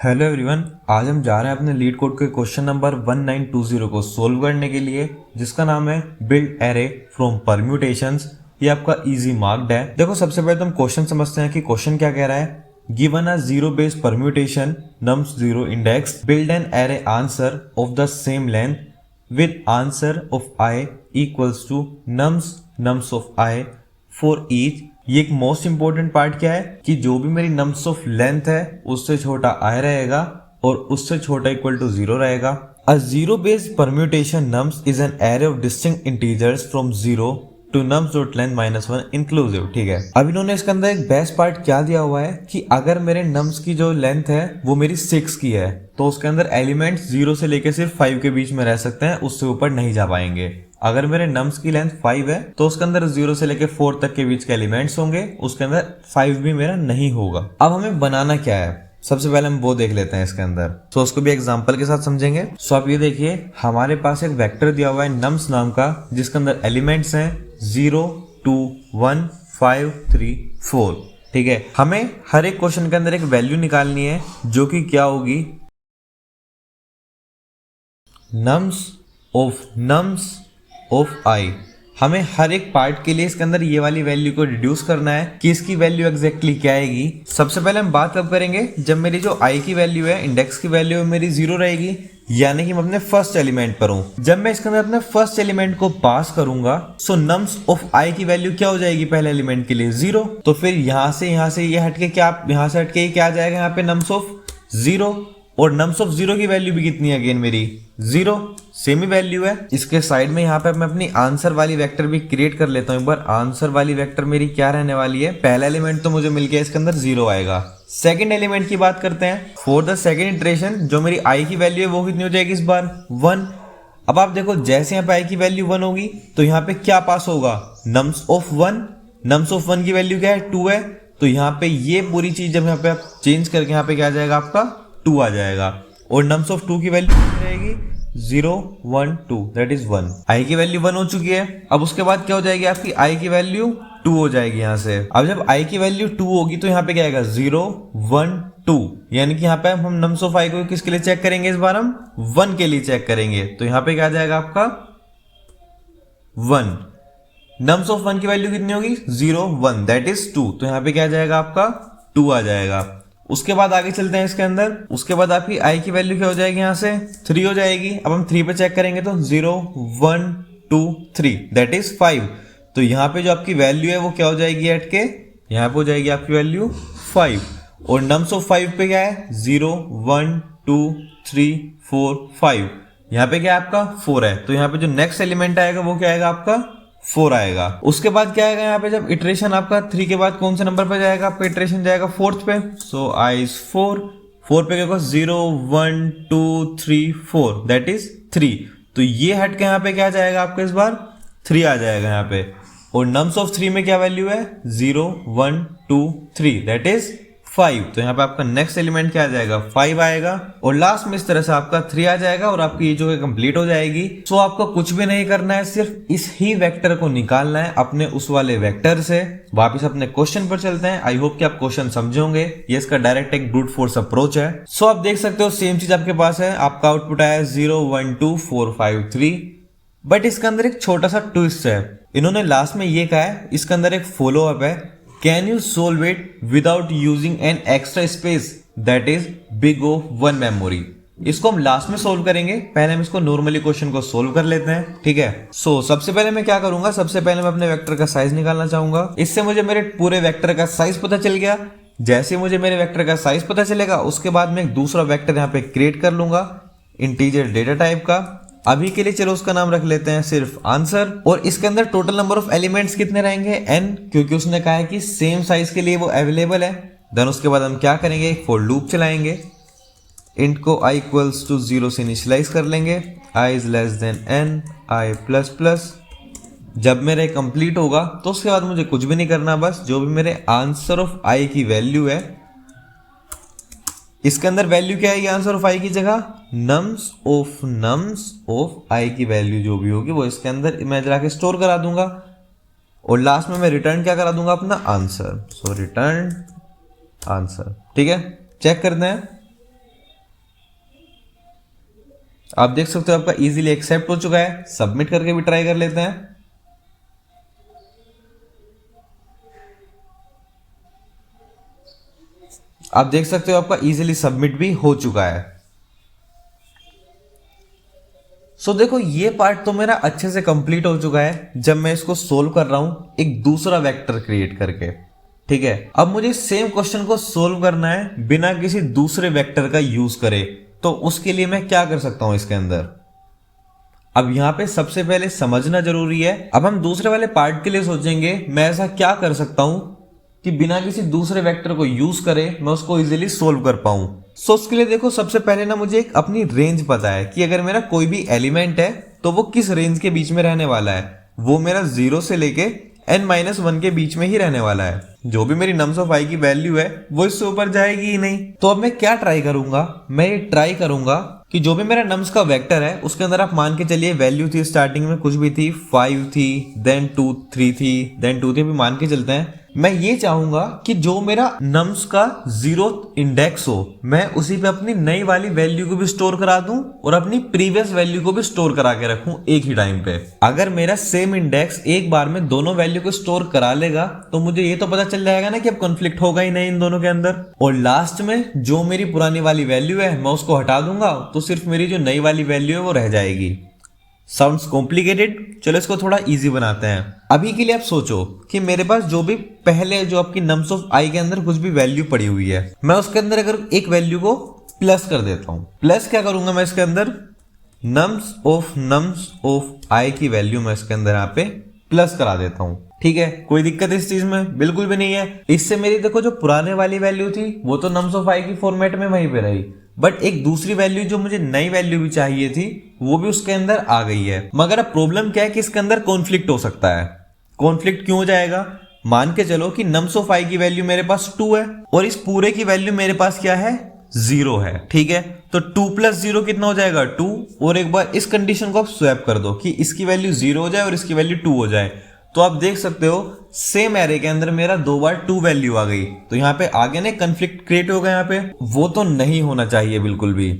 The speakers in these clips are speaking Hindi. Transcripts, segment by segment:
हेलो एवरीवन, आज हम जा रहे हैं अपने लीड कोड के क्वेश्चन नंबर 1920 को सोल्व करने के लिए, जिसका नाम है बिल्ड एरे फ्रॉम परम्यूटेशंस। ये आपका इजी मार्क्ड है। देखो, सबसे पहले तो हम क्वेश्चन समझते हैं कि क्वेश्चन क्या कह रहा है। Given a zero base permutation nums zero index, build an array answer of the same length with answer of I equals to nums of I for each। ये एक मोस्ट इंपॉर्टेंट पार्ट क्या है कि जो भी मेरी नम्स ऑफ लेंथ है उससे छोटा I रहेगा और उससे छोटा इक्वल टू 0 रहेगा। A zero based permutation nums is an array of distinct integers from 0 to nums dot length -1 inclusive. ठीक है, अब इन्होंने इसके अंदर एक बेस्ट पार्ट क्या दिया हुआ है कि अगर मेरे नम्स की जो लेंथ है वो मेरी 6 की है तो उसके अंदर एलिमेंट्स 0 से लेके सिर्फ 5 के बीच में रह सकते हैं, उससे ऊपर नहीं जा पाएंगे। अगर मेरे नम्स की लेंथ 5 है तो उसके अंदर 0 से लेके 4 तक के बीच के एलिमेंट्स होंगे, उसके अंदर 5 भी मेरा नहीं होगा। अब हमें बनाना क्या है, सबसे पहले हम वो देख लेते हैं इसके अंदर। तो उसको भी एग्जांपल के साथ समझेंगे। सो आप ये देखिए, हमारे पास एक वेक्टर दिया हुआ है नम्स नाम का, जिसके अंदर एलिमेंट्स हैं 0 2 1 5 3 4। ठीक है, हमें हर एक क्वेश्चन के अंदर एक वैल्यू निकालनी है जो कि क्या होगी, नम्स ऑफ आई। हमें हर एक पार्ट के लिए इसके अंदर ये वाली वैल्यू को रिड्यूस करना है कि इसकी वैल्यू एग्जैक्टली क्या आएगी। सबसे पहले हम बात कब करेंगे, जब मेरी जो आई की वैल्यू है, इंडेक्स की वैल्यू है, मेरी 0 रहेगी, यानी कि मैं अपने फर्स्ट एलिमेंट पर हूं। जब मैं इसके अंदर अपने फर्स्ट एलिमेंट को पास करूंगा सो नम्स ऑफ आई की वैल्यू क्या हो जाएगी पहले एलिमेंट के लिए 0। तो फिर यहां से ये हटके क्या, यहां से हटके क्या आ जाएगा यहाँ पे नम्स ऑफ 0, और नम्स ऑफ 0 की वैल्यू भी कितनी है अगेन मेरी 0, सेम ही वैल्यू है। इसके साइड में यहाँ पे मैं अपनी आंसर वाली वेक्टर भी क्रिएट कर लेता हूँ एक बार। आंसर वाली वेक्टर मेरी क्या रहने वाली है, पहला एलिमेंट तो मुझे मिल गया, इसके अंदर 0 आएगा। सेकंड एलिमेंट की बात करते हैं। फॉर द सेकंड इटरेशन जो मेरी आई की वैल्यू है वो कितनी हो जाएगी इस बार 1। अब आप देखो, जैसे यहाँ पे आई की वैल्यू 1 होगी तो यहाँ पे क्या पास होगा, नम्स ऑफ 1। नम्स ऑफ 1 की वैल्यू क्या है 2 है, तो यहाँ पे ये पूरी चीज जब यहाँ पे आप चेंज करके यहाँ पे क्या आ जाएगा आपका 2 आ जाएगा। और नम्स ऑफ 2 की वैल्यू कितनी रहेगी 0 1 2, दैट इज 1। आई की वैल्यू 1 हो चुकी है। अब उसके बाद क्या हो जाएगी आपकी आई की वैल्यू 2 हो जाएगी यहाँ से। अब जब आई की वैल्यू 2 होगी तो यहाँ पे क्या आएगा 0 1 2, यानी कि यहाँ पे हम नम्स ऑफ आई को किसके लिए चेक करेंगे, इस बार हम 1 के लिए चेक करेंगे। तो यहाँ पे क्या आ जाएगा आपका 1। नम्स ऑफ 1 की वैल्यू कितनी होगी 0 1, दैट इज 2, तो यहाँ पे क्या आ जाएगा आपका 2 आ जाएगा। उसके बाद आगे चलते हैं इसके अंदर। उसके बाद आपकी आई की वैल्यू क्या हो जाएगी, यहाँ से 3 हो जाएगी। अब हम 3 पे चेक करेंगे तो 0 1 2 3, दैट इज 5। तो यहाँ पे जो आपकी वैल्यू है वो क्या हो जाएगी हट के, यहाँ पे हो जाएगी आपकी वैल्यू 5। और नम्स ऑफ 5 पे क्या है 0 1 2 3 4 5, यहाँ पे क्या है आपका 4 है, तो यहाँ पे जो नेक्स्ट एलिमेंट आएगा वो क्या आएगा आपका 4 आएगा। उसके बाद क्या आएगा यहाँ पे, जब इटरेशन आपका 3 के बाद कौन से नंबर पे जाएगा, आपका इटरेशन जाएगा 4th पे। सो आई इज 4 पे क्या होगा 0 1 2 3 4, दैट इज 3। तो ये हट के यहाँ पे क्या जाएगा आपका इस बार 3 आ जाएगा यहाँ पे। और नम्स ऑफ 3 में क्या वैल्यू है 0 1 2 3, दैट इज 5। तो यहाँ पे आपका नेक्स्ट एलिमेंट क्या आ जाएगा 5 आएगा। और लास्ट में इस तरह से आपका 3 आ जाएगा और आपकी ये जो है कंप्लीट हो जाएगी। सो आपको कुछ भी नहीं करना है, सिर्फ इस ही वेक्टर को निकालना है अपने उस वाले वेक्टर से। वापस अपने क्वेश्चन पर चलते हैं। आई होप कि आप क्वेश्चन समझे होंगे। ये इसका डायरेक्ट एक ब्रूट फोर्स अप्रोच है। सो आप देख सकते हो सेम चीज आपके पास है। आपका आउटपुट आया 0 1 2 4 5 3, बट इसके अंदर एक छोटा सा ट्विस्ट है। इन्होंने लास्ट में ये कहा है, इसके अंदर एक फॉलो अप है, can you solve it without using an extra space that is big of 1 memory. इसको हम लास्ट में सोल्व करेंगे, पहले हम इसको नॉर्मली क्वेश्चन को सोल्व कर लेते हैं। ठीक है, सो सबसे पहले मैं क्या करूंगा, सबसे पहले मैं अपने वेक्टर का साइज निकालना चाहूंगा। इससे मुझे मेरे पूरे वेक्टर का साइज पता चल गया। जैसे मुझे मेरे वेक्टर का साइज पता चलेगा उसके बाद मैं एक दूसरा वेक्टर यहाँ पे क्रिएट कर लूंगा इंटीजर डेटा टाइप का। अभी के लिए चलो उसका नाम रख लेते हैं सिर्फ आंसर। और इसके अंदर टोटल नंबर ऑफ एलिमेंट्स कितने रहेंगे n, क्योंकि उसने कहा है कि सेम साइज के लिए वो अवेलेबल है। देन उसके बाद हम क्या करेंगे, एक फॉर लूप चलाएंगे। इंट को i इक्वल्स टू 0 से इनिशियलाइज कर लेंगे, i is less than n i plus plus. जब मेरा कंप्लीट होगा तो उसके बाद मुझे कुछ भी नहीं करना, बस जो भी मेरे आंसर ऑफ i की वैल्यू है, इसके अंदर वैल्यू क्या है आंसर ऑफ आई की जगह, नम्स ऑफ आई की वैल्यू जो भी होगी वो इसके अंदर मैं जरा के स्टोर करा दूंगा। और लास्ट में मैं रिटर्न क्या करा दूंगा, अपना आंसर। सो रिटर्न आंसर। ठीक है, चेक करते हैं। आप देख सकते हो आपका इजीली एक्सेप्ट हो चुका है। सबमिट करके भी ट्राई कर लेते हैं। आप देख सकते हो आपका इजीली सबमिट भी हो चुका है। सो देखो ये पार्ट तो मेरा अच्छे से कंप्लीट हो चुका है जब मैं इसको सोल्व कर रहा हूं एक दूसरा वेक्टर क्रिएट करके। ठीक है, अब मुझे सेम क्वेश्चन को सोल्व करना है बिना किसी दूसरे वेक्टर का यूज करे। तो उसके लिए मैं क्या कर सकता हूं इसके अंदर। अब यहां पे सबसे पहले समझना जरूरी है। अब हम दूसरे वाले पार्ट के लिए सोचेंगे मैं ऐसा क्या कर सकता हूं कि बिना किसी दूसरे वेक्टर को यूज करे मैं उसको इजीली सोल्व कर पाऊं। सो उसके लिए देखो सबसे पहले ना मुझे एक अपनी रेंज पता है कि अगर मेरा कोई भी एलिमेंट है तो वो किस रेंज के बीच में रहने वाला है। वो मेरा 0 से लेके n-1 के बीच में ही रहने वाला है। जो भी मेरी नम्स ऑफ आई की वैल्यू है वो इससे ऊपर जाएगी ही नहीं। तो अब मैं क्या ट्राई करूंगा, मैं ये ट्राई करूंगा कि जो भी मेरा नम्स का वेक्टर है उसके अंदर आप मान के चलिए वैल्यू थी स्टार्टिंग में कुछ भी थी, 5 थी, देन 2 3 थी, देन 2 थी, अभी मान के चलते हैं। मैं ये चाहूंगा कि जो मेरा नम्स का 0 इंडेक्स हो मैं उसी पे अपनी नई वाली वैल्यू को भी स्टोर करा दूं और अपनी प्रीवियस वैल्यू को भी स्टोर करा के रखूं एक ही टाइम पे। अगर मेरा सेम इंडेक्स एक बार में दोनों वैल्यू को स्टोर करा लेगा तो मुझे ये तो पता चल जाएगा ना कि अब कॉन्फ्लिक्ट होगा ही नहीं इन दोनों के अंदर। और लास्ट में जो मेरी पुरानी वाली वैल्यू है मैं उसको हटा दूंगा तो सिर्फ मेरी जो नई वाली वैल्यू है वो रह जाएगी। साउंड्स कॉम्प्लिकेटेड, चलो इसको थोड़ा इजी बनाते हैं। अभी के लिए आप सोचो कि मेरे पास जो भी पहले जो आपकी नम्स ऑफ आई के अंदर कुछ भी वैल्यू पड़ी हुई है मैं उसके अंदर अगर एक वैल्यू को प्लस कर देता हूं। प्लस क्या करूंगा मैं इसके अंदर नम्स ऑफ आई की वैल्यू मैं इसके अंदर यहाँ पे प्लस करा देता हूं। ठीक है, कोई दिक्कत इस चीज में बिल्कुल भी नहीं है। इससे मेरी देखो जो पुराने वाली वैल्यू थी वो तो नम्स ऑफ आई की फॉर्मेट में वहीं पे रही, बट एक दूसरी वैल्यू जो मुझे नई वैल्यू भी चाहिए थी वो भी उसके अंदर आ गई है। मगर अब प्रॉब्लम क्या है कि इसके अंदर कॉन्फ्लिक्ट हो सकता है। कॉन्फ्लिक्ट क्यों हो जाएगा, मान के चलो कि नम्स ऑफ आई की वैल्यू मेरे पास 2 है और इस पूरे की वैल्यू मेरे पास क्या है 0 है। ठीक है, तो 2 + 0 कितना हो जाएगा 2। और एक बार इस कंडीशन को आप स्वैप कर दो कि इसकी वैल्यू 0 हो जाए और इसकी वैल्यू 2 हो जाए तो आप देख सकते हो सेम एरे के अंदर मेरा 2 बार 2 वैल्यू आ गई। तो यहाँ पे आगे ना कंफ्लिक्ट क्रिएट हो गया, यहाँ पे वो तो नहीं होना चाहिए बिल्कुल भी।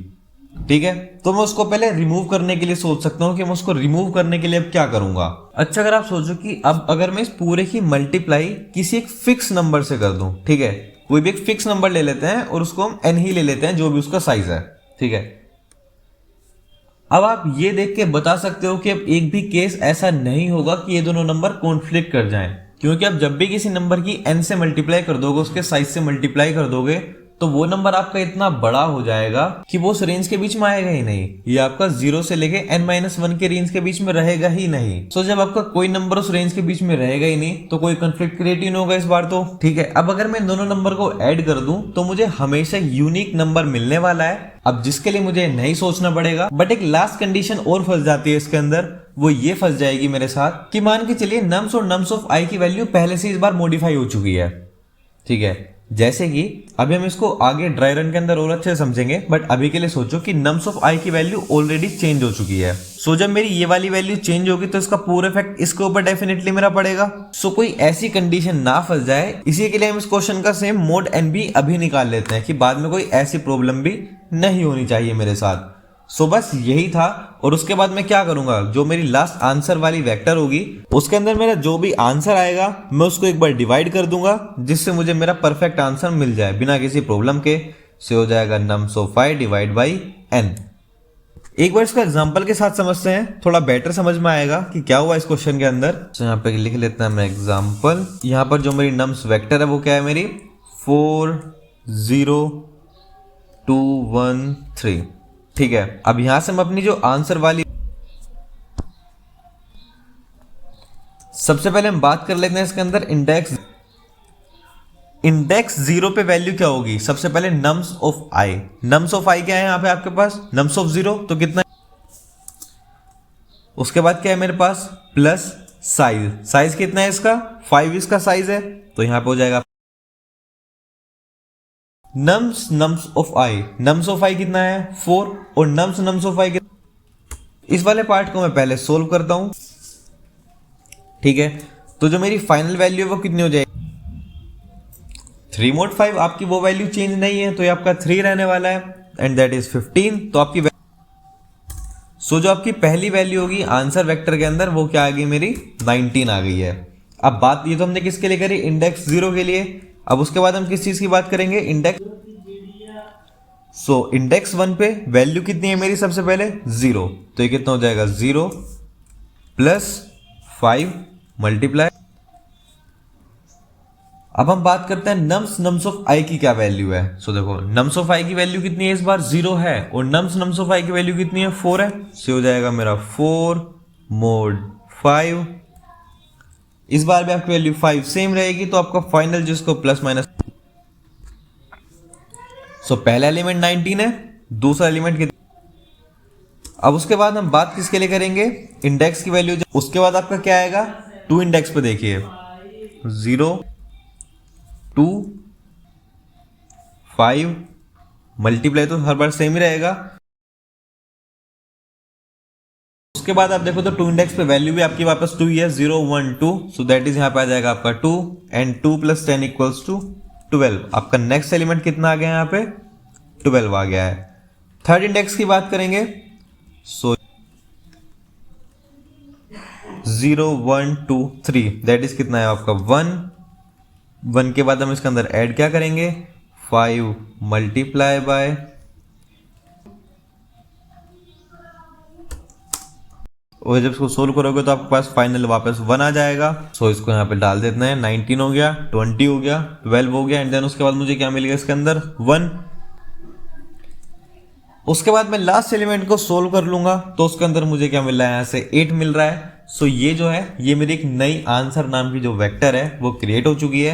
ठीक है, तो मैं उसको पहले रिमूव करने के लिए सोच सकता हूँ कि मैं उसको रिमूव करने के लिए अब क्या करूंगा। अच्छा, अगर आप सोचो कि अब अगर मैं इस पूरे की मल्टीप्लाई किसी एक फिक्स नंबर से कर दूं, ठीक है, कोई भी एक फिक्स नंबर ले लेते हैं और उसको हम n ही ले लेते हैं जो भी उसका साइज है। ठीक है, अब आप ये देख के बता सकते हो कि अब एक भी केस ऐसा नहीं होगा कि ये दोनों नंबर कॉन्फ्लिक्ट कर जाएं, क्योंकि आप जब भी किसी नंबर की n से मल्टीप्लाई कर दोगे उसके साइज से मल्टीप्लाई कर दोगे तो वो नंबर आपका इतना बड़ा हो जाएगा कि वो उस रेंज के बीच में आएगा ही नहीं। ये आपका 0 से लेके n-1 के रेंज के बीच में रहेगा ही नहीं। सो जब आपका कोई नंबर उस रेंज के बीच में रहेगा ही नहीं तो कोई कंफ्लिक्ट क्रिएट ही नहीं होगा इस बार तो। ठीक है, अब अगर मैं दोनों नंबर को ऐड कर दूं तो मुझे हमेशा यूनिक नंबर मिलने वाला है। अब जिसके लिए मुझे नहीं सोचना पड़ेगा, बट एक लास्ट कंडीशन और फंस जाती है इसके अंदर। वो ये फंस जाएगी मेरे साथ कि मान के चलिए नम्स और नम्स ऑफ आई की वैल्यू पहले से इस बार मॉडिफाई हो चुकी है। ठीक है, जैसे कि अभी हम इसको आगे ड्राई रन के अंदर और अच्छे से समझेंगे, बट अभी के लिए सोचो कि नम्स ऑफ आई की वैल्यू ऑलरेडी चेंज हो चुकी है। सो जब मेरी ये वाली वैल्यू चेंज होगी तो इसका पूरा इफेक्ट इसके ऊपर डेफिनेटली मेरा पड़ेगा। सो कोई ऐसी कंडीशन ना फंस जाए, इसी के लिए हम इस क्वेश्चन का सेम मोड एन भी अभी निकाल लेते हैं कि बाद में कोई ऐसी प्रॉब्लम भी नहीं होनी चाहिए मेरे साथ। सो बस यही था। और उसके बाद मैं क्या करूंगा, जो मेरी लास्ट आंसर वाली वेक्टर होगी उसके अंदर मेरा जो भी आंसर आएगा मैं उसको एक बार डिवाइड कर दूंगा जिससे मुझे मेरा परफेक्ट आंसर मिल जाए बिना किसी प्रॉब्लम के। से हो जाएगा nums of I divide by n। एक बार इसका एग्जांपल के साथ समझते हैं, थोड़ा बेटर समझ में आएगा कि क्या हुआ इस क्वेश्चन के अंदर। तो यहाँ पे लिख लेते हैं मैं एग्जांपल। यहाँ पर जो मेरी नम्स वेक्टर है वो क्या है मेरी 4 0 2 1 3। ठीक है, अब यहां से हम अपनी जो आंसर वाली सबसे पहले हम बात कर लेते हैं इसके अंदर इंडेक्स 0 पे वैल्यू क्या होगी। सबसे पहले norms of i, norms of i क्या है यहाँ पे आपके पास नम्स ऑफ 0 तो कितना, उसके बाद क्या है मेरे पास प्लस साइज, साइज कितना है इसका 5 इसका साइज है तो यहां पे हो जाएगा नम्स ऑफ आई कितना है 4 और नम्स ऑफ आई इस वाले पार्ट को मैं पहले सोल्व करता हूं। ठीक है, तो जो मेरी फाइनल वैल्यू है वो कितनी हो जाएगी 3 mod 5। आपकी वो वैल्यू चेंज नहीं है तो ये आपका 3 रहने वाला है एंड दैट इज 15। तो आपकी सो जो आपकी पहली वैल्यू होगी आंसर वेक्टर के अंदर वो क्या आ गई मेरी 19 आ गई है। अब बात ये तो हमने किसके लिए करी, इंडेक्स 0 के लिए। अब उसके बाद हम किस चीज की बात करेंगे, इंडेक्स। सो इंडेक्स 1 पे वैल्यू कितनी है मेरी, सबसे पहले 0, तो ये कितना हो जाएगा 0 प्लस 5 मल्टीप्लाई। अब हम बात करते हैं नम्स ऑफ आई की क्या वैल्यू है। सो देखो नम्स ऑफ आई की वैल्यू कितनी है, इस बार 0 है, और नम्स ऑफ आई की वैल्यू कितनी है 4 है। सो हो जाएगा मेरा 4 mod 5। इस बार भी आपकी वैल्यू 5 सेम रहेगी, तो आपका फाइनल जिसको प्लस माइनस। सो पहला एलिमेंट 19 है, दूसरा एलिमेंट कितना। अब उसके बाद हम बात किसके लिए करेंगे, इंडेक्स की वैल्यू। उसके बाद आपका क्या आएगा, 2 इंडेक्स पे देखिए 0 2 5 मल्टीप्लाई तो हर बार सेम ही रहेगा। उसके बाद आप देखो तो 2 इंडेक्स पे वैल्यू भी आपकी वापस 2 ही है, 0 1 2। सो दैट इज यहां पे आ जाएगा आपका 2 एंड 2 + 10 = 12। आपका नेक्स्ट एलिमेंट कितना आ गया, यहाँ पे 12 आ गया है। थर्ड इंडेक्स की बात करेंगे, सो 0 1 2 3 दैट इज कितना है आपका 1 के बाद हम इसके अंदर ऐड क्या करेंगे 5 मल्टीप्लाई बाय, और जब इसको सोल्व करोगे तो आपके पास फाइनल वापस 1 आ जाएगा। सो इसको यहाँ पे डाल देते हैं, 19 हो गया, 20 हो गया, 12 हो गया, एंड देन उसके बाद मुझे क्या मिलेगा इसके अंदर 1। उसके बाद मैं लास्ट एलिमेंट को सोल्व कर लूंगा, तो उसके अंदर मुझे क्या मिल रहा है, यहाँ से 8 मिल रहा है। सो ये जो है ये मेरी एक नई आंसर नाम की जो वेक्टर है वो क्रिएट हो चुकी है।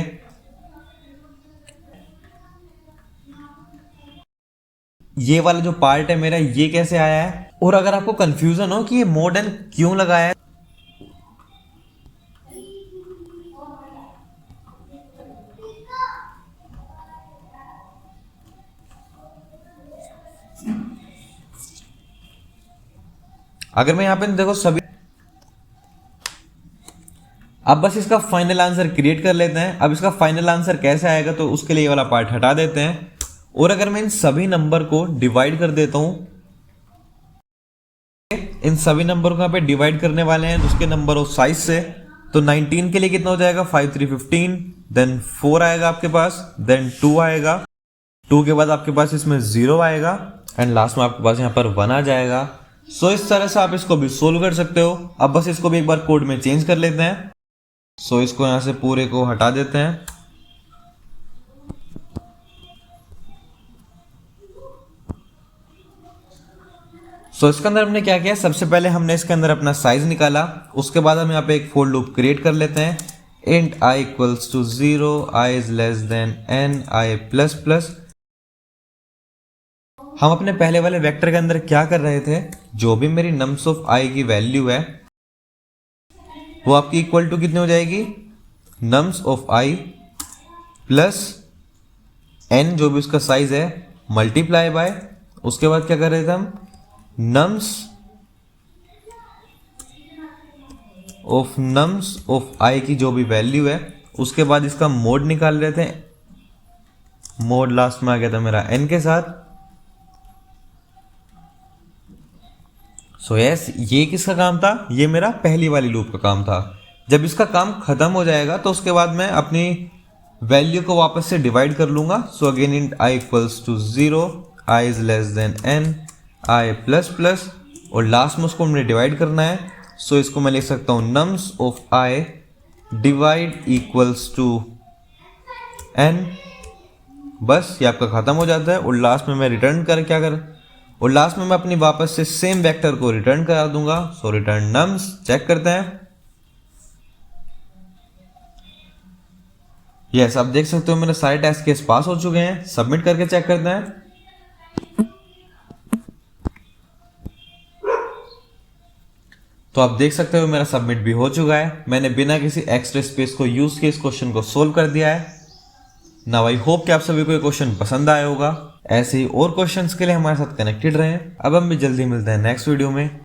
ये वाला जो पार्ट है मेरा ये कैसे आया है, और अगर आपको कंफ्यूजन हो कि ये मोड एन क्यों लगाया है, अगर मैं यहां पे देखो सभी, अब बस इसका फाइनल आंसर क्रिएट कर लेते हैं। अब इसका फाइनल आंसर कैसे आएगा, तो उसके लिए ये वाला पार्ट हटा देते हैं, और अगर मैं इन सभी नंबर को डिवाइड कर देता हूं, इन सभी नंबर को यहाँ पे डिवाइड करने वाले हैं उसके नंबर ऑफ साइज से, तो 19 के लिए कितना हो जाएगा 5 3 15, देन 4 आएगा आपके पास, देन 2 आएगा, 2 के बाद आपके पास इसमें 0 आएगा, एंड लास्ट में आपके पास यहाँ पर 1 आ जाएगा। सो इस तरह से आप इसको भी सोल्व कर सकते हो। अब बस इसको भी एक बार कोड में चेंज कर लेते हैं। सो इसको यहाँ से पूरे को हटा देते हैं। सो इसके अंदर हमने क्या किया, सबसे पहले हमने इसके अंदर अपना साइज निकाला, उसके बाद हम यहाँ पे एक फोर लूप क्रिएट कर लेते हैं। Int i = 0, i is less than n, i++। हम अपने पहले वाले वेक्टर के अंदर क्या कर रहे थे, जो भी मेरी नम्स ऑफ i की वैल्यू है वो आपकी इक्वल टू कितनी हो जाएगी, nums of i plus n जो भी उसका साइज है मल्टीप्लाई बाय, उसके बाद क्या कर रहे थे हम, नम्स ऑफ i की जो भी वैल्यू है उसके बाद इसका मोड निकाल रहे थे। मोड लास्ट में आ गया था मेरा n के साथ। सो यस, ये किसका काम था, ये मेरा पहली वाली लूप का काम था। जब इसका काम खत्म हो जाएगा तो उसके बाद मैं अपनी वैल्यू को वापस से डिवाइड कर लूंगा। So again int i = 0, i is less than n, i++, और लास्ट में उसको हमने डिवाइड करना है। सो इसको मैं लिख सकता हूँ nums of i divide equals to n। बस ये आपका खत्म हो जाता है, और लास्ट में मैं रिटर्न कर क्या कर, और लास्ट में मैं अपनी वापस से सेम वेक्टर को रिटर्न करा दूंगा। सो रिटर्न नम्स, चेक करते हैं। यस, आप देख सकते हो मेरे सारे टेस्ट केस पास हो चुके हैं। सबमिट करके चेक करते हैं। तो आप देख सकते हो मेरा सबमिट भी हो चुका है। मैंने बिना किसी एक्स्ट्रा स्पेस को यूज किए इस क्वेश्चन को सोल्व कर दिया है। नाउ आई होप कि आप सभी को ये क्वेश्चन पसंद आया होगा। ऐसे ही और क्वेश्चंस के लिए हमारे साथ कनेक्टेड रहें। अब हम भी जल्दी मिलते हैं नेक्स्ट वीडियो में।